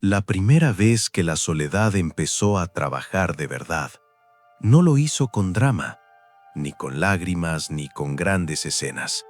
La primera vez que la soledad empezó a trabajar de verdad, no lo hizo con drama, ni con lágrimas, ni con grandes escenas.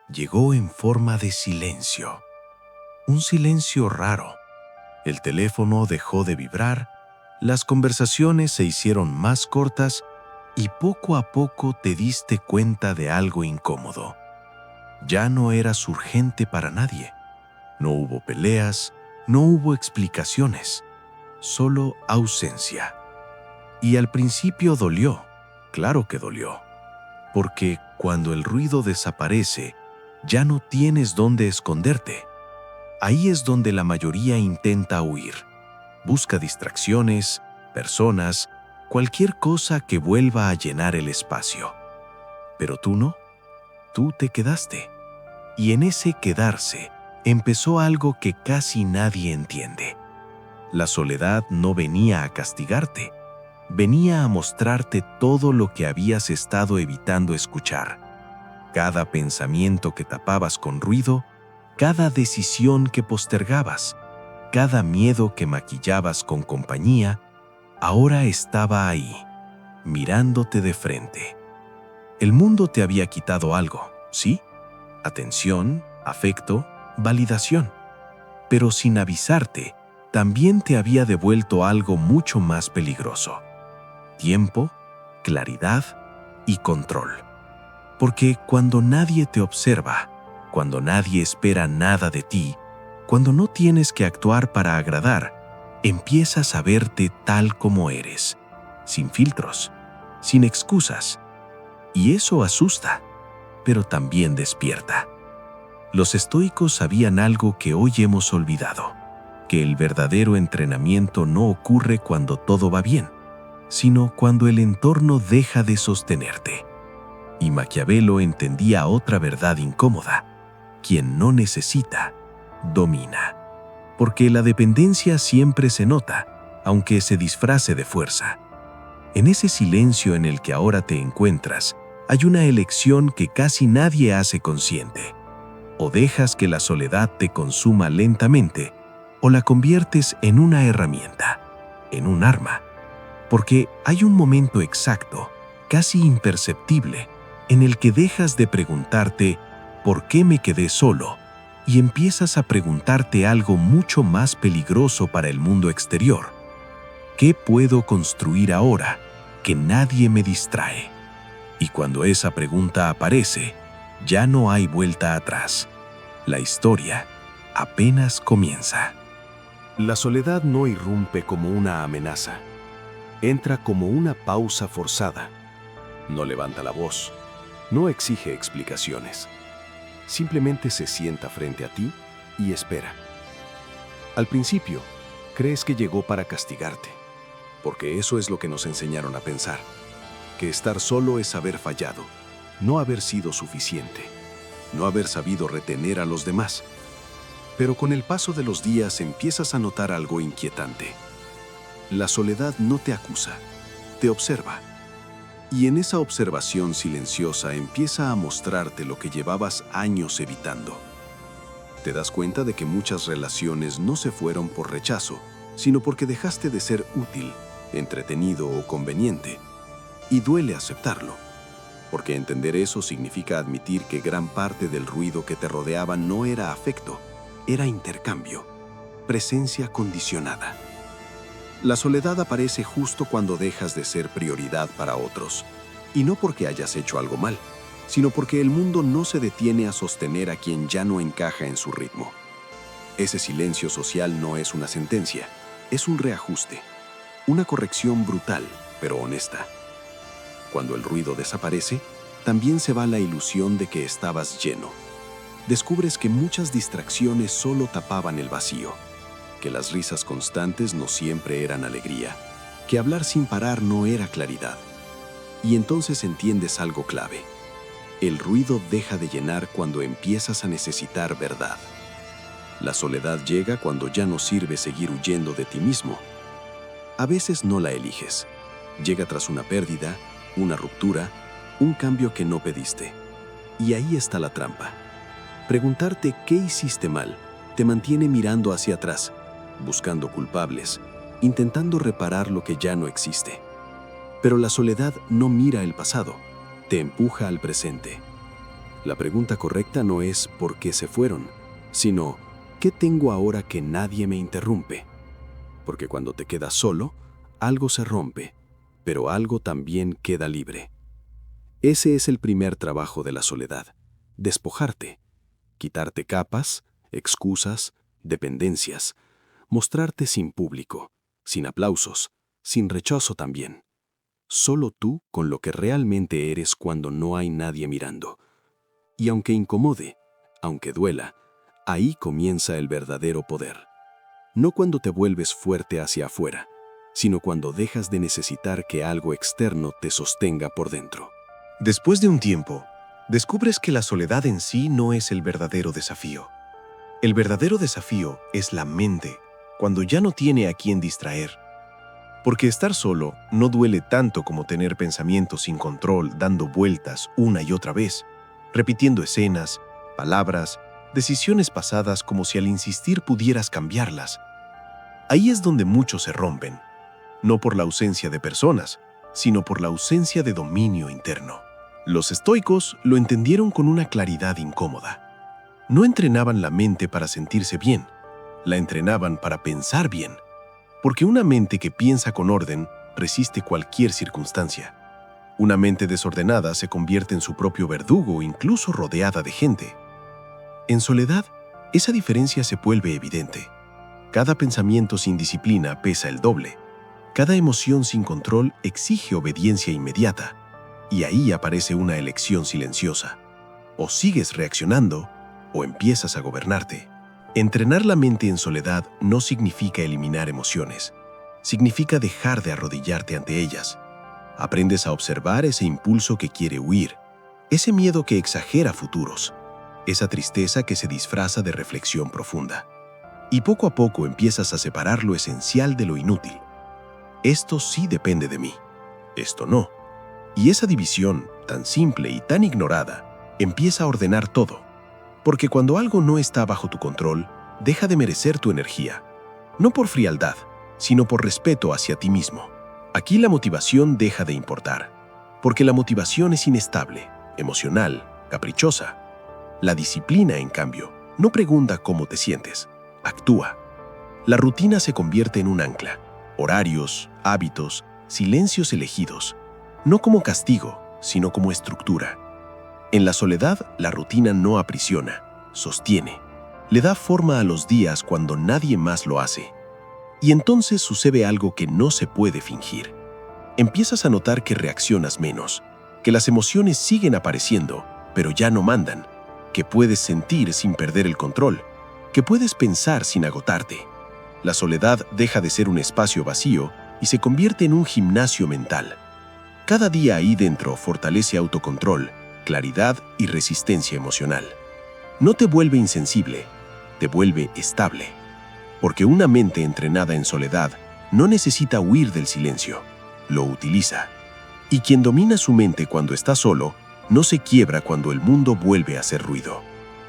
Llegó en forma de silencio. Un silencio raro. El teléfono dejó de vibrar, las conversaciones se hicieron más cortas y poco a poco te diste cuenta de algo incómodo. Ya no eras urgente para nadie. No hubo peleas, no hubo explicaciones, solo ausencia. Y al principio dolió, claro que dolió, porque cuando el ruido desaparece, ya no tienes dónde esconderte. Ahí es donde la mayoría intenta huir. Busca distracciones, personas, cualquier cosa que vuelva a llenar el espacio. Pero tú no, tú te quedaste. Y en ese quedarse, empezó algo que casi nadie entiende. La soledad no venía a castigarte, venía a mostrarte todo lo que habías estado evitando escuchar. Cada pensamiento que tapabas con ruido, cada decisión que postergabas, cada miedo que maquillabas con compañía, ahora estaba ahí, mirándote de frente. El mundo te había quitado algo, ¿sí? Atención, afecto, validación. Pero sin avisarte, también te había devuelto algo mucho más peligroso: tiempo, claridad y control. Porque cuando nadie te observa, cuando nadie espera nada de ti, cuando no tienes que actuar para agradar, empiezas a verte tal como eres, sin filtros, sin excusas. Y eso asusta, pero también despierta. Los estoicos sabían algo que hoy hemos olvidado: que el verdadero entrenamiento no ocurre cuando todo va bien, sino cuando el entorno deja de sostenerte. Y Maquiavelo entendía otra verdad incómoda: quien no necesita, domina. Porque la dependencia siempre se nota, aunque se disfrace de fuerza. En ese silencio en el que ahora te encuentras, hay una elección que casi nadie hace consciente. O dejas que la soledad te consuma lentamente, o la conviertes en una herramienta, en un arma. Porque hay un momento exacto, casi imperceptible, en el que dejas de preguntarte ¿por qué me quedé solo? Y empiezas a preguntarte algo mucho más peligroso para el mundo exterior: ¿qué puedo construir ahora que nadie me distrae? Y cuando esa pregunta aparece, ya no hay vuelta atrás. La historia apenas comienza. La soledad no irrumpe como una amenaza. Entra como una pausa forzada. No levanta la voz, no exige explicaciones. Simplemente se sienta frente a ti y espera. Al principio, crees que llegó para castigarte, porque eso es lo que nos enseñaron a pensar: que estar solo es haber fallado, no haber sido suficiente, no haber sabido retener a los demás. Pero con el paso de los días empiezas a notar algo inquietante. La soledad no te acusa, te observa. Y en esa observación silenciosa empieza a mostrarte lo que llevabas años evitando. Te das cuenta de que muchas relaciones no se fueron por rechazo, sino porque dejaste de ser útil, entretenido o conveniente. Y duele aceptarlo, porque entender eso significa admitir que gran parte del ruido que te rodeaba no era afecto, era intercambio, presencia condicionada. La soledad aparece justo cuando dejas de ser prioridad para otros, y no porque hayas hecho algo mal, sino porque el mundo no se detiene a sostener a quien ya no encaja en su ritmo. Ese silencio social no es una sentencia, es un reajuste, una corrección brutal, pero honesta. Cuando el ruido desaparece, también se va la ilusión de que estabas lleno. Descubres que muchas distracciones solo tapaban el vacío, que las risas constantes no siempre eran alegría, que hablar sin parar no era claridad. Y entonces entiendes algo clave: el ruido deja de llenar cuando empiezas a necesitar verdad. La soledad llega cuando ya no sirve seguir huyendo de ti mismo. A veces no la eliges. Llega tras una pérdida, una ruptura, un cambio que no pediste. Y ahí está la trampa. Preguntarte qué hiciste mal te mantiene mirando hacia atrás, buscando culpables, intentando reparar lo que ya no existe. Pero la soledad no mira el pasado, te empuja al presente. La pregunta correcta no es ¿por qué se fueron?, sino ¿qué tengo ahora que nadie me interrumpe? Porque cuando te quedas solo, algo se rompe, pero algo también queda libre. Ese es el primer trabajo de la soledad: despojarte, quitarte capas, excusas, dependencias, mostrarte sin público, sin aplausos, sin rechazo también. Solo tú con lo que realmente eres cuando no hay nadie mirando. Y aunque incomode, aunque duela, ahí comienza el verdadero poder. No cuando te vuelves fuerte hacia afuera, sino cuando dejas de necesitar que algo externo te sostenga por dentro. Después de un tiempo, descubres que la soledad en sí no es el verdadero desafío. El verdadero desafío es la mente, cuando ya no tiene a quién distraer. Porque estar solo no duele tanto como tener pensamientos sin control dando vueltas una y otra vez, repitiendo escenas, palabras, decisiones pasadas como si al insistir pudieras cambiarlas. Ahí es donde muchos se rompen, no por la ausencia de personas, sino por la ausencia de dominio interno. Los estoicos lo entendieron con una claridad incómoda. No entrenaban la mente para sentirse bien, la entrenaban para pensar bien, porque una mente que piensa con orden resiste cualquier circunstancia. Una mente desordenada se convierte en su propio verdugo, incluso rodeada de gente. En soledad, esa diferencia se vuelve evidente. Cada pensamiento sin disciplina pesa el doble. Cada emoción sin control exige obediencia inmediata. Y ahí aparece una elección silenciosa. O sigues reaccionando, o empiezas a gobernarte. Entrenar la mente en soledad no significa eliminar emociones. Significa dejar de arrodillarte ante ellas. Aprendes a observar ese impulso que quiere huir, ese miedo que exagera futuros, esa tristeza que se disfraza de reflexión profunda. Y poco a poco empiezas a separar lo esencial de lo inútil. Esto sí depende de mí, esto no. Y esa división, tan simple y tan ignorada, empieza a ordenar todo. Porque cuando algo no está bajo tu control, deja de merecer tu energía. No por frialdad, sino por respeto hacia ti mismo. Aquí la motivación deja de importar. Porque la motivación es inestable, emocional, caprichosa. La disciplina, en cambio, no pregunta cómo te sientes, actúa. La rutina se convierte en un ancla. Horarios, hábitos, silencios elegidos. No como castigo, sino como estructura. En la soledad, la rutina no aprisiona, sostiene. Le da forma a los días cuando nadie más lo hace. Y entonces sucede algo que no se puede fingir. Empiezas a notar que reaccionas menos, que las emociones siguen apareciendo, pero ya no mandan, que puedes sentir sin perder el control, que puedes pensar sin agotarte. La soledad deja de ser un espacio vacío y se convierte en un gimnasio mental. Cada día ahí dentro fortalece autocontrol, claridad y resistencia emocional. No te vuelve insensible, te vuelve estable. Porque una mente entrenada en soledad no necesita huir del silencio, lo utiliza. Y quien domina su mente cuando está solo, no se quiebra cuando el mundo vuelve a hacer ruido.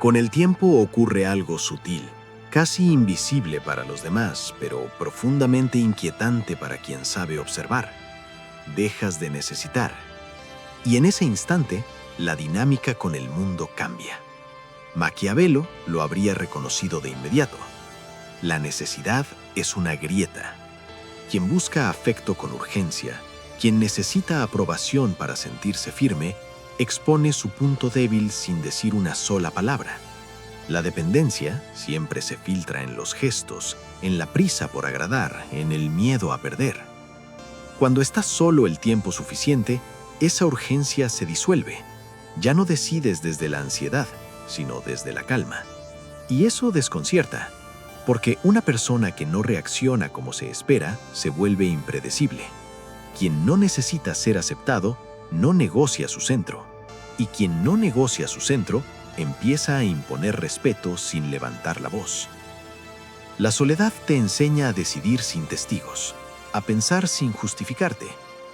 Con el tiempo ocurre algo sutil, casi invisible para los demás, pero profundamente inquietante para quien sabe observar. Dejas de necesitar. Y en ese instante, la dinámica con el mundo cambia. Maquiavelo lo habría reconocido de inmediato. La necesidad es una grieta. Quien busca afecto con urgencia, quien necesita aprobación para sentirse firme, expone su punto débil sin decir una sola palabra. La dependencia siempre se filtra en los gestos, en la prisa por agradar, en el miedo a perder. Cuando estás solo el tiempo suficiente, esa urgencia se disuelve. Ya no decides desde la ansiedad, sino desde la calma. Y eso desconcierta, porque una persona que no reacciona como se espera se vuelve impredecible. Quien no necesita ser aceptado, no negocia su centro. Y quien no negocia su centro, empieza a imponer respeto sin levantar la voz. La soledad te enseña a decidir sin testigos, a pensar sin justificarte,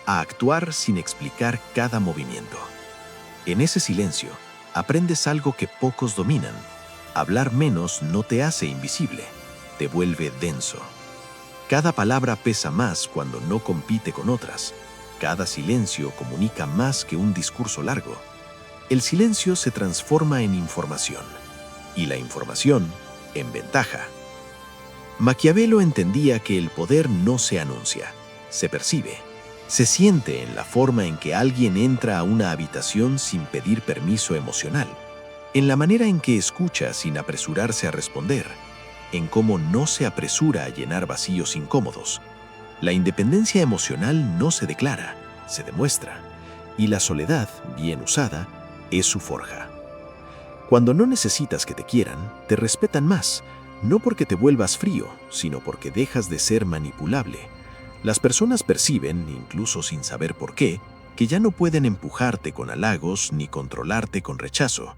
a actuar sin explicar cada movimiento. En ese silencio, aprendes algo que pocos dominan. Hablar menos no te hace invisible. te vuelve denso. Cada palabra pesa más cuando no compite con otras. Cada silencio comunica más que un discurso largo. El silencio se transforma en información y la información en ventaja. Maquiavelo entendía que el poder no se anuncia, se percibe. Se siente en la forma en que alguien entra a una habitación sin pedir permiso emocional, en la manera en que escucha sin apresurarse a responder, en cómo no se apresura a llenar vacíos incómodos. La independencia emocional no se declara, se demuestra, y la soledad, bien usada, es su forja. Cuando no necesitas que te quieran, te respetan más, no porque te vuelvas frío, sino porque dejas de ser manipulable. Las personas perciben, incluso sin saber por qué, que ya no pueden empujarte con halagos ni controlarte con rechazo.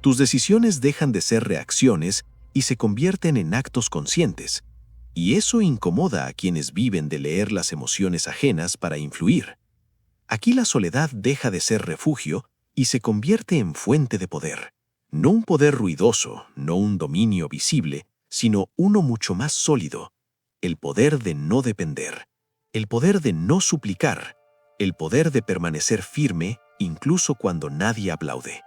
Tus decisiones dejan de ser reacciones y se convierten en actos conscientes, y eso incomoda a quienes viven de leer las emociones ajenas para influir. Aquí la soledad deja de ser refugio y se convierte en fuente de poder. No un poder ruidoso, no un dominio visible, sino uno mucho más sólido, el poder de no depender, el poder de no suplicar, el poder de permanecer firme incluso cuando nadie aplaude.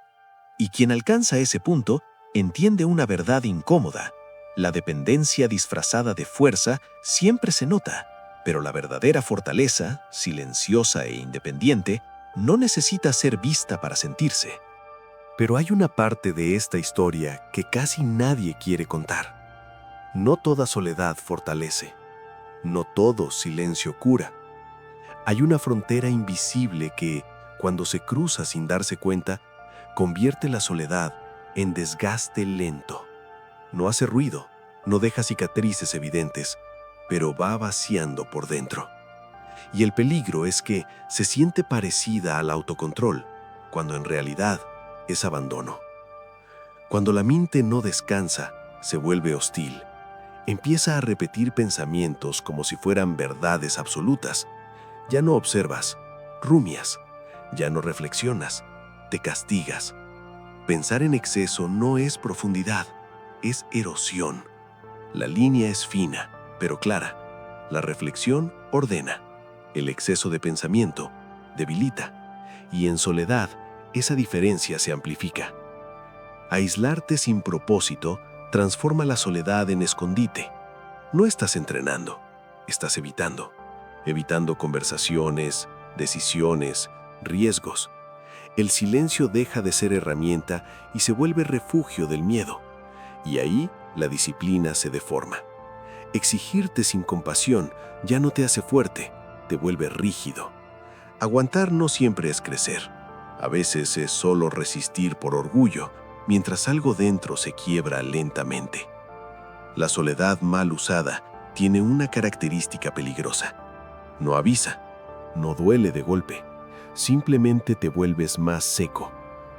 Y quien alcanza ese punto entiende una verdad incómoda. La dependencia disfrazada de fuerza siempre se nota, pero la verdadera fortaleza, silenciosa e independiente, no necesita ser vista para sentirse. Pero hay una parte de esta historia que casi nadie quiere contar. No toda soledad fortalece. No todo silencio cura. Hay una frontera invisible que, cuando se cruza sin darse cuenta, convierte la soledad en desgaste lento. No hace ruido, no deja cicatrices evidentes, pero va vaciando por dentro. Y el peligro es que se siente parecida al autocontrol, cuando en realidad es abandono. Cuando la mente no descansa, se vuelve hostil. Empieza a repetir pensamientos como si fueran verdades absolutas. Ya no observas, rumias, ya no reflexionas, te castigas. Pensar en exceso no es profundidad, es erosión. La línea es fina, pero clara. La reflexión ordena. El exceso de pensamiento debilita. Y en soledad, esa diferencia se amplifica. Aislarte sin propósito transforma la soledad en escondite. No estás entrenando, estás evitando. Evitando conversaciones, decisiones, riesgos. El silencio deja de ser herramienta y se vuelve refugio del miedo. Y ahí la disciplina se deforma. Exigirte sin compasión ya no te hace fuerte, te vuelve rígido. Aguantar no siempre es crecer. A veces es solo resistir por orgullo, mientras algo dentro se quiebra lentamente. La soledad mal usada tiene una característica peligrosa. No avisa, no duele de golpe. Simplemente te vuelves más seco,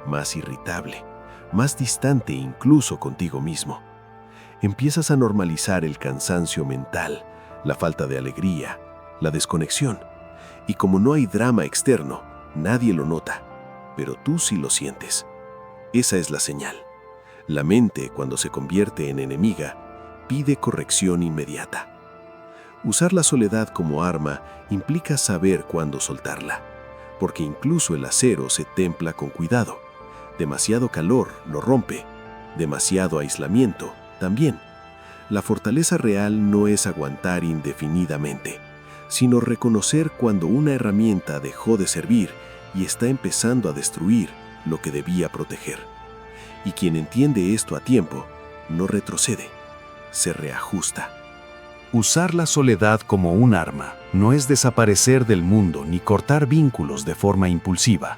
más irritable, más distante incluso contigo mismo. Empiezas a normalizar el cansancio mental, la falta de alegría, la desconexión. Y como no hay drama externo, nadie lo nota, pero tú sí lo sientes. Esa es la señal. La mente, cuando se convierte en enemiga, pide corrección inmediata. Usar la soledad como arma implica saber cuándo soltarla, porque incluso el acero se templa con cuidado. Demasiado calor lo rompe, demasiado aislamiento también. La fortaleza real no es aguantar indefinidamente, sino reconocer cuando una herramienta dejó de servir y está empezando a destruir lo que debía proteger. Y quien entiende esto a tiempo, no retrocede, se reajusta. Usar la soledad como un arma no es desaparecer del mundo ni cortar vínculos de forma impulsiva.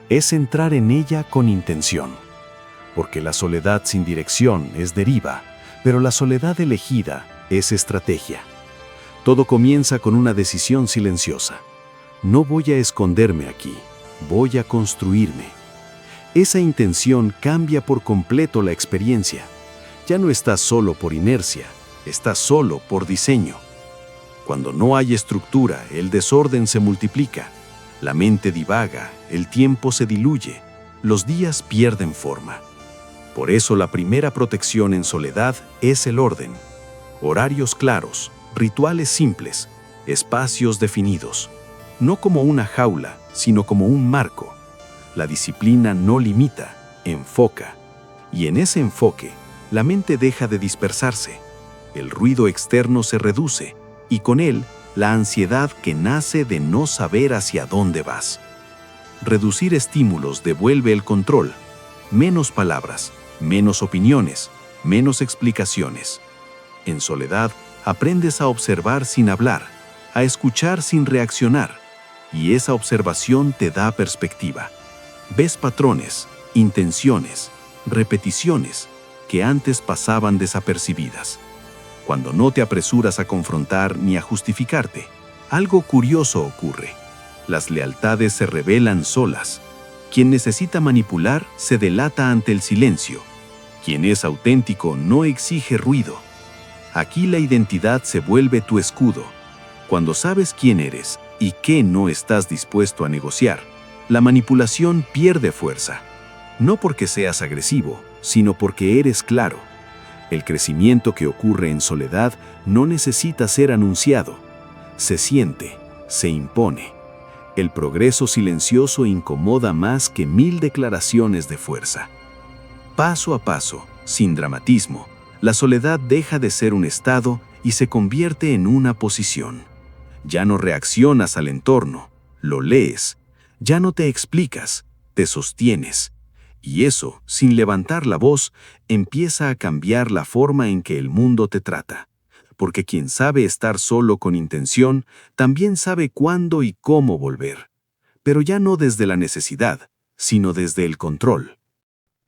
Es entrar en ella con intención. Porque la soledad sin dirección es deriva, pero la soledad elegida es estrategia. Todo comienza con una decisión silenciosa. No voy a esconderme aquí, voy a construirme. Esa intención cambia por completo la experiencia. Ya no estás solo por inercia, estás solo por diseño. Cuando no hay estructura, el desorden se multiplica. La mente divaga, el tiempo se diluye, los días pierden forma. Por eso la primera protección en soledad es el orden. Horarios claros, rituales simples, espacios definidos. No como una jaula, sino como un marco. La disciplina no limita, enfoca. Y en ese enfoque, la mente deja de dispersarse. El ruido externo se reduce y con él la ansiedad que nace de no saber hacia dónde vas. Reducir estímulos devuelve el control. Menos palabras, menos opiniones, menos explicaciones. En soledad, aprendes a observar sin hablar, a escuchar sin reaccionar, y esa observación te da perspectiva. Ves patrones, intenciones, repeticiones que antes pasaban desapercibidas. Cuando no te apresuras a confrontar ni a justificarte, algo curioso ocurre. Las lealtades se revelan solas. Quien necesita manipular se delata ante el silencio. Quien es auténtico no exige ruido. Aquí la identidad se vuelve tu escudo. Cuando sabes quién eres y qué no estás dispuesto a negociar, la manipulación pierde fuerza. No porque seas agresivo, sino porque eres claro. El crecimiento que ocurre en soledad no necesita ser anunciado. Se siente, se impone. El progreso silencioso incomoda más que 1000 declaraciones de fuerza. Paso a paso, sin dramatismo, la soledad deja de ser un estado y se convierte en una posición. Ya no reaccionas al entorno, lo lees. Ya no te explicas, te sostienes. Y eso, sin levantar la voz, empieza a cambiar la forma en que el mundo te trata. Porque quien sabe estar solo con intención, también sabe cuándo y cómo volver. Pero ya no desde la necesidad, sino desde el control.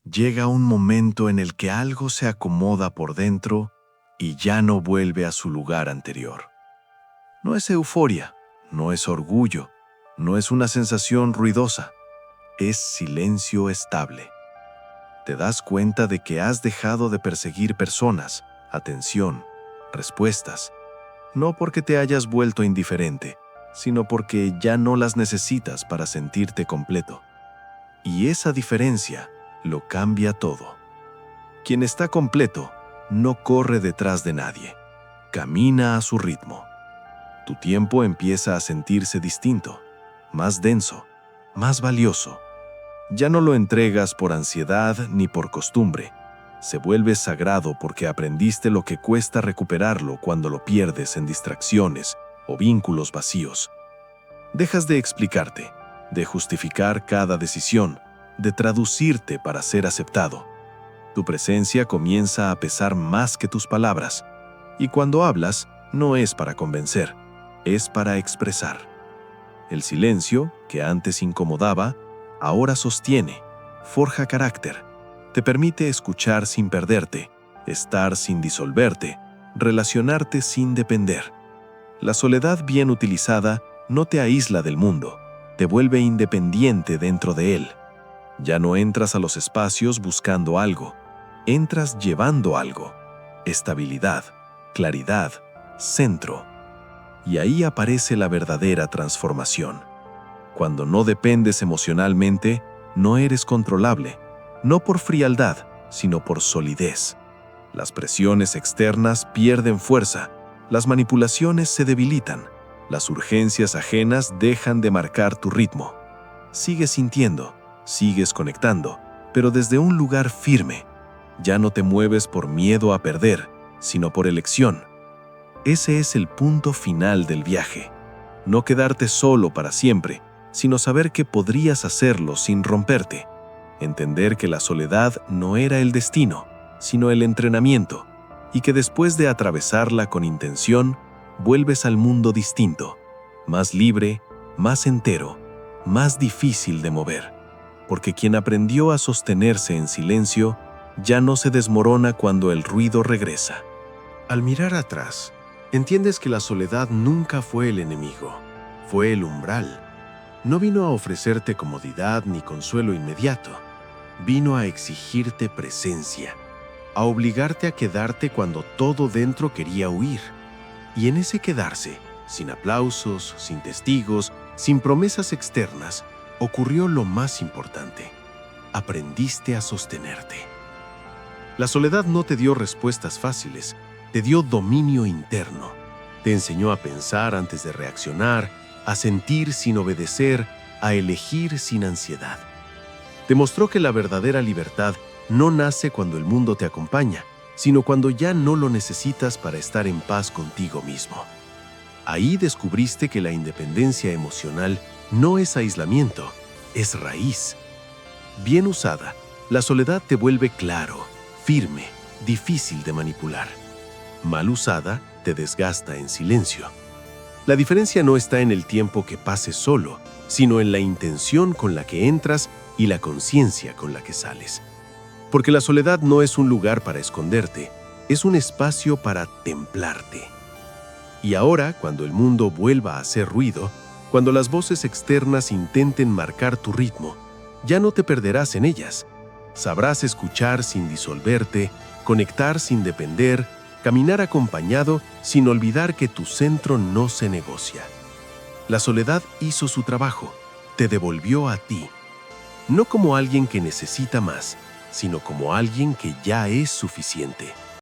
Llega un momento en el que algo se acomoda por dentro y ya no vuelve a su lugar anterior. No es euforia, no es orgullo, no es una sensación ruidosa, es silencio estable. Te das cuenta de que has dejado de perseguir personas, atención, respuestas, no porque te hayas vuelto indiferente, sino porque ya no las necesitas para sentirte completo. Y esa diferencia lo cambia todo. Quien está completo no corre detrás de nadie, camina a su ritmo. Tu tiempo empieza a sentirse distinto, más denso, más valioso. Ya no lo entregas por ansiedad ni por costumbre. Se vuelve sagrado porque aprendiste lo que cuesta recuperarlo cuando lo pierdes en distracciones o vínculos vacíos. Dejas de explicarte, de justificar cada decisión, de traducirte para ser aceptado. Tu presencia comienza a pesar más que tus palabras, y cuando hablas, no es para convencer, es para expresar. El silencio, que antes incomodaba, ahora sostiene, forja carácter, te permite escuchar sin perderte, estar sin disolverte, relacionarte sin depender. La soledad bien utilizada no te aísla del mundo, te vuelve independiente dentro de él. Ya no entras a los espacios buscando algo, entras llevando algo, estabilidad, claridad, centro. Y ahí aparece la verdadera transformación. Cuando no dependes emocionalmente, no eres controlable, no por frialdad, sino por solidez. Las presiones externas pierden fuerza, las manipulaciones se debilitan, las urgencias ajenas dejan de marcar tu ritmo. Sigues sintiendo, sigues conectando, pero desde un lugar firme. Ya no te mueves por miedo a perder, sino por elección. Ese es el punto final del viaje. No quedarte solo para siempre, sino saber que podrías hacerlo sin romperte. Entender que la soledad no era el destino, sino el entrenamiento, y que después de atravesarla con intención, vuelves al mundo distinto, más libre, más entero, más difícil de mover. Porque quien aprendió a sostenerse en silencio, ya no se desmorona cuando el ruido regresa. Al mirar atrás, entiendes que la soledad nunca fue el enemigo, fue el umbral. No vino a ofrecerte comodidad ni consuelo inmediato. Vino a exigirte presencia, a obligarte a quedarte cuando todo dentro quería huir. Y en ese quedarse, sin aplausos, sin testigos, sin promesas externas, ocurrió lo más importante. Aprendiste a sostenerte. La soledad no te dio respuestas fáciles, te dio dominio interno. Te enseñó a pensar antes de reaccionar, a sentir sin obedecer, a elegir sin ansiedad. Te mostró que la verdadera libertad no nace cuando el mundo te acompaña, sino cuando ya no lo necesitas para estar en paz contigo mismo. Ahí descubriste que la independencia emocional no es aislamiento, es raíz. Bien usada, la soledad te vuelve claro, firme, difícil de manipular. Mal usada, te desgasta en silencio. La diferencia no está en el tiempo que pases solo, sino en la intención con la que entras y la conciencia con la que sales. Porque la soledad no es un lugar para esconderte, es un espacio para templarte. Y ahora, cuando el mundo vuelva a hacer ruido, cuando las voces externas intenten marcar tu ritmo, ya no te perderás en ellas. Sabrás escuchar sin disolverte, conectar sin depender, caminar acompañado sin olvidar que tu centro no se negocia. La soledad hizo su trabajo, te devolvió a ti, no como alguien que necesita más, sino como alguien que ya es suficiente.